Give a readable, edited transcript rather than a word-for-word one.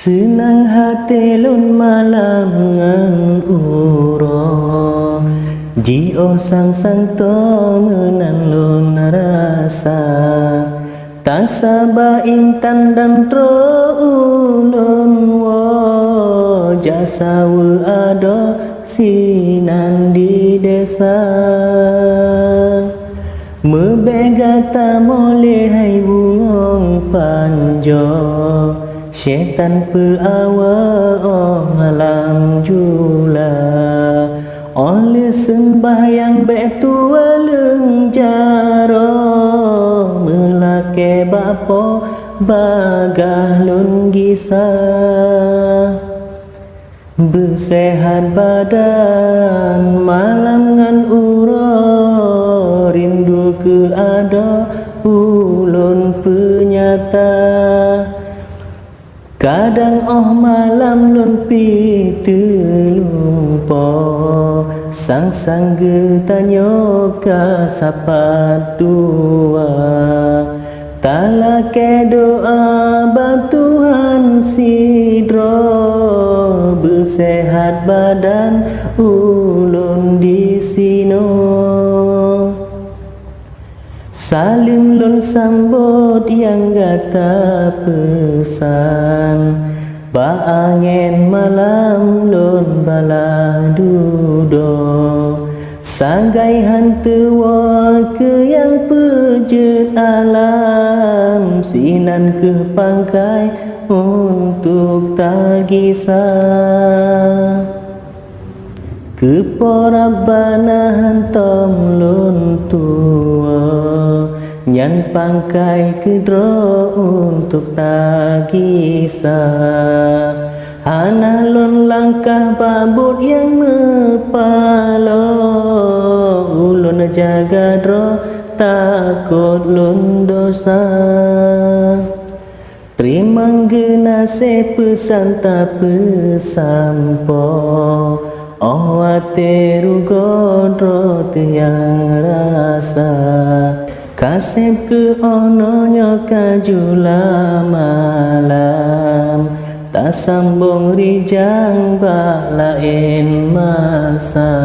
Senang hati lun malam ngan uro Jio sang to menan lun rasa Tak sabah intan dan tro ulun wo Jasa ul ado sinan di desa Mebegata mole hai bungong panjo Syaitan peawa alam jula Oleh sembahyang betua leng jaro Melake bapo bagah lun gisa Bersehat badan malam ngan uro Rindu ke ada ulun penyata Kadang malam lun pi terlupa Sang-sang getanyo ka sapat dua Talake doa bantuan sidro Bersehat badan ulun di sino Salim lun sambut yang gata pesan Baangen malam lun bala dudo Sanggai hantua ke yang pejut alam Sinan ke pangkai untuk tagisah Keporabana hantam lun tua Nyan pangkai kedro untuk tagisah Hana lun langkah babut yang mepalo Ulun jaga dro takut lun dosa Terima genase pesan tak pesampo Awate rugodro tiang rasa Kasep ke ononyo kajula malam Tak sambung rijang bak lain masa